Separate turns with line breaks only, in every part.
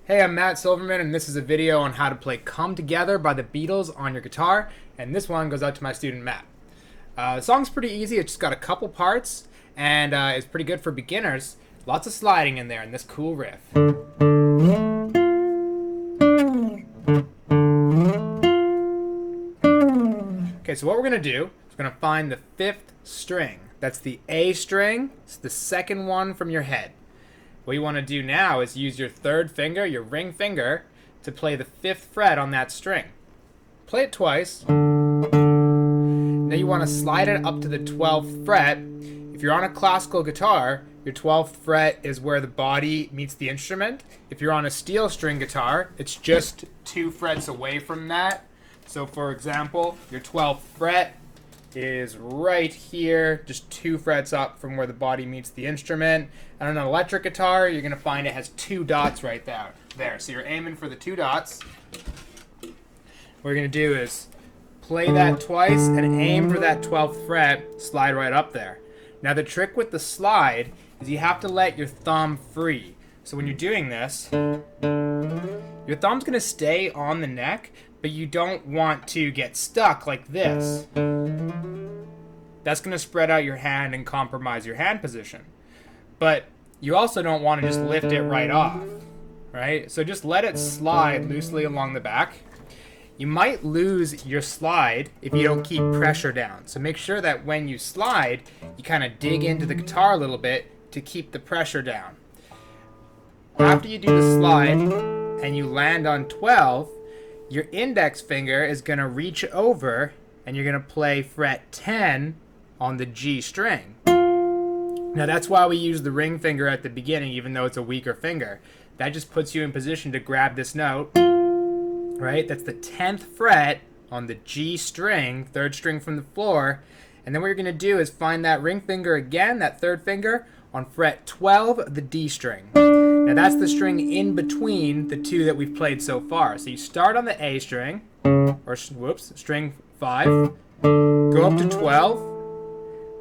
Hey, I'm Matt Silverman, and this is a video on how to play Come Together by the Beatles on your guitar, and this one goes out to my student Matt. The song's pretty easy. It's just got a couple parts, and it's pretty good for beginners. Lots of sliding in there and this cool riff. Okay, so what we're going to do is we're going to find the 5th string. That's the A string. It's the second one from your head. What you want to do now is use your 3rd finger, your ring finger, to play the 5th fret on that string. Play it twice. Now you want to slide it up to the 12th fret. If you're on a classical guitar, your 12th fret is where the body meets the instrument. If you're on a steel string guitar, it's just 2 frets away from that. So for example, your 12th fret is right here, just 2 frets up from where the body meets the instrument. And on an electric guitar, you're going to find it has 2 dots right there. So you're aiming for the 2 dots. What you're going to do is play that twice and aim for that 12th fret, slide right up there. Now the trick with the slide is you have to let your thumb free. So when you're doing this, your thumb's going to stay on the neck, but you don't want to get stuck like this. That's going to spread out your hand and compromise your hand position. But you also don't want to just lift it right off, right? So just let it slide loosely along the back. You might lose your slide if you don't keep pressure down. So make sure that when you slide, you kind of dig into the guitar a little bit to keep the pressure down. After you do the slide and you land on 12, your index finger is going to reach over and you're going to play fret 10 on the G string. Now that's why we use the ring finger at the beginning, even though it's a weaker finger. That just puts you in position to grab this note, right? That's the 10th fret on the G string, 3rd string from the floor. And then what you're going to do is find that ring finger again, that 3rd finger, on fret 12 of the D string. Now that's the string in between the 2 that we've played so far. So you start on the A string, or string 5, go up to 12,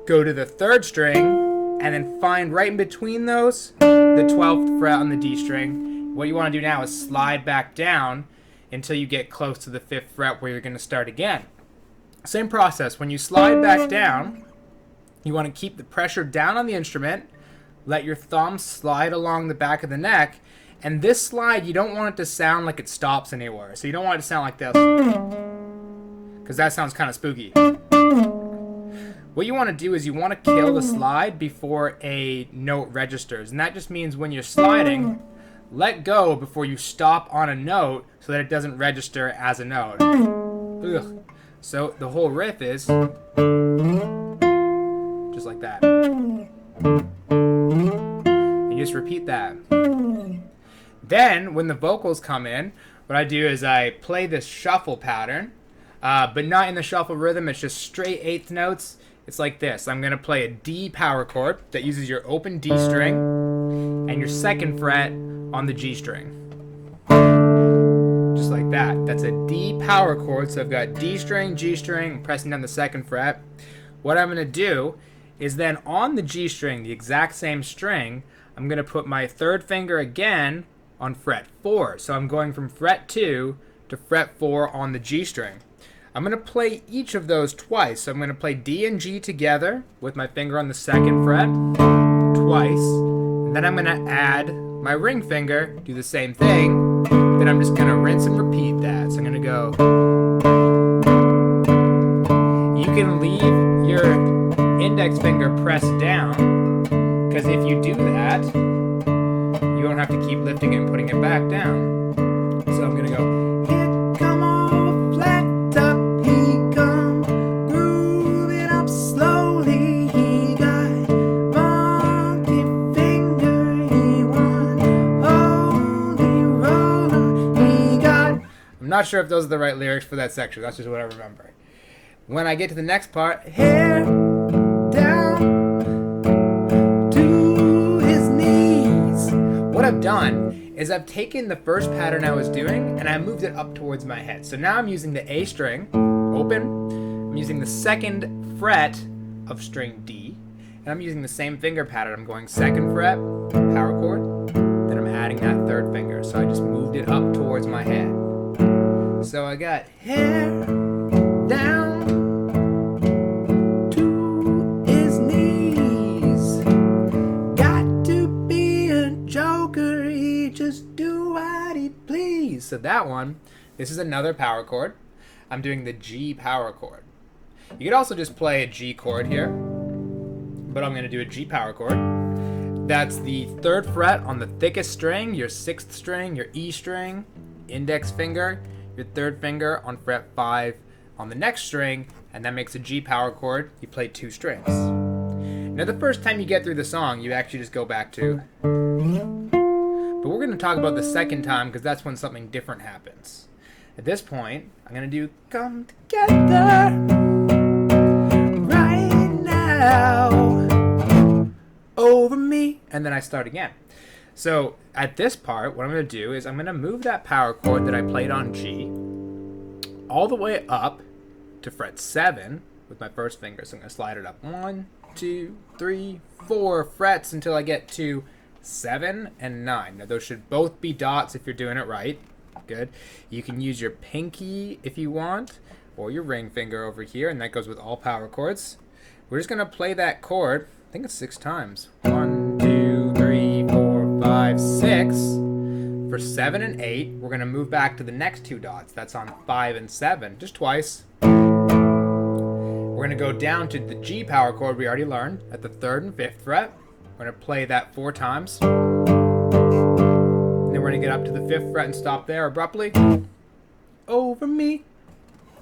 go to the 3rd string, and then find right in between those the 12th fret on the D string. What you want to do now is slide back down until you get close to the 5th fret where you're going to start again. Same process. When you slide back down, you want to keep the pressure down on the instrument, let your thumb slide along the back of the neck, and this slide, you don't want it to sound like it stops anywhere. So you don't want it to sound like this, because that sounds kind of spooky. What you want to do is you want to kill the slide before a note registers. And that just means when you're sliding, let go before you stop on a note so that it doesn't register as a note. Ugh. So the whole riff is just like that. And you just repeat that. Then when the vocals come in, what I do is I play this shuffle pattern, but not in the shuffle rhythm. It's just straight 8th notes. It's like this. I'm going to play a D power chord that uses your open D string and your 2nd fret on the G string. Just like that. That's a D power chord. So I've got D string, G string, I'm pressing down the 2nd fret. What I'm going to do is then on the G string, the exact same string, I'm going to put my 3rd finger again on fret 4. So I'm going from fret 2 to fret 4 on the G string. I'm going to play each of those twice. So I'm going to play D and G together with my finger on the 2nd fret twice. And then I'm going to add my ring finger, do the same thing. Then I'm just going to rinse and repeat that. So I'm going to go. You can leave your index finger pressed down, because if you do that, you don't have to keep lifting it and putting it back down. So I'm going to go. I'm not sure if those are the right lyrics for that section. That's just what I remember. When I get to the next part, hair down to his knees. What I've done is I've taken the first pattern I was doing and I moved it up towards my head. So now I'm using the A string, open. I'm using the 2nd fret of string D, and I'm using the same finger pattern. I'm going 2nd fret, power chord, then I'm adding that 3rd finger. so I just moved it up towards my head. So I got hair down to his knees. Got to be a joker, he just do what he please. So that one, this is another power chord. I'm doing the G power chord. You could also just play a G chord here, but I'm going to do a G power chord. That's the 3rd fret on the thickest string, your 6th string, your E string, index finger, your 3rd finger on fret 5 on the next string, and that makes a G power chord. You play 2 strings. Now the first time you get through the song, you actually just go back to, but we're going to talk about the second time because that's when something different happens. At this point, I'm going to do come together right now over me, and then I start again. So at this part, what I'm going to do is I'm going to move that power chord that I played on G all the way up to fret 7 with my first finger. So I'm going to slide it up 1, 2, 3, 4 frets until I get to 7 and 9. Now those should both be dots if you're doing it right. Good. You can use your pinky if you want, or your ring finger over here, and that goes with all power chords. We're just going to play that chord, I think it's 6 times. 1, 2, 3, 4, 5, 6. For 7 and 8, we're going to move back to the next 2 dots. That's on 5 and 7, just twice. We're going to go down to the G power chord we already learned at the 3rd and 5th fret. We're going to play that 4 times. Then we're going to get up to the 5th fret and stop there abruptly. Over me.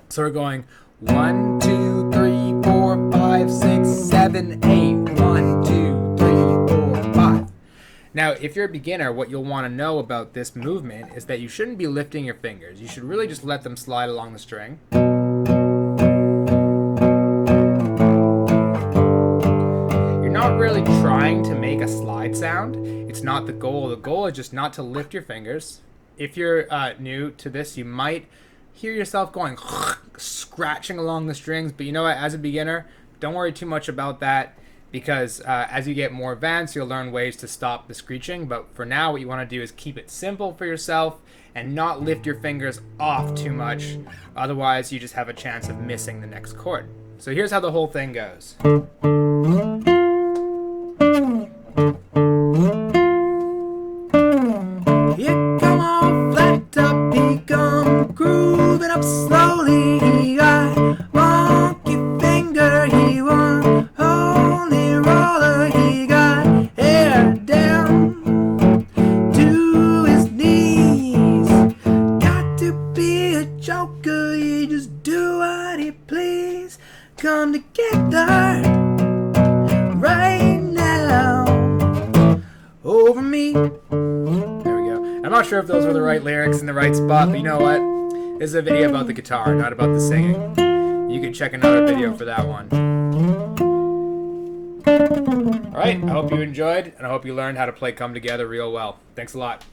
So we're going 1, 2, 3, 4, 5, 6, 7, 8. 1, 2, 3, 4, 5. Now, if you're a beginner, what you'll want to know about this movement is that you shouldn't be lifting your fingers. You should really just let them slide along the string. Not really trying to make a slide sound. It's not the goal. The goal is just not to lift your fingers. If you're new to this, you might hear yourself going scratching along the strings, but you know what, as a beginner, don't worry too much about that, because as you get more advanced, you'll learn ways to stop the screeching. But for now, what you want to do is keep it simple for yourself and not lift your fingers off too much. Otherwise, you just have a chance of missing the next chord. So here's how the whole thing goes. Here come on flat up, he come grooving up slowly. He got wonky finger, he won't only roller. He got hair down to his knees. Got to be a joker, he just do what he please. Come together right now over me. There we go. I'm not sure if those were the right lyrics in the right spot, but you know what? This is a video about the guitar, not about the singing. You can check another video for that one. Alright, I hope you enjoyed, and I hope you learned how to play Come Together real well. Thanks a lot.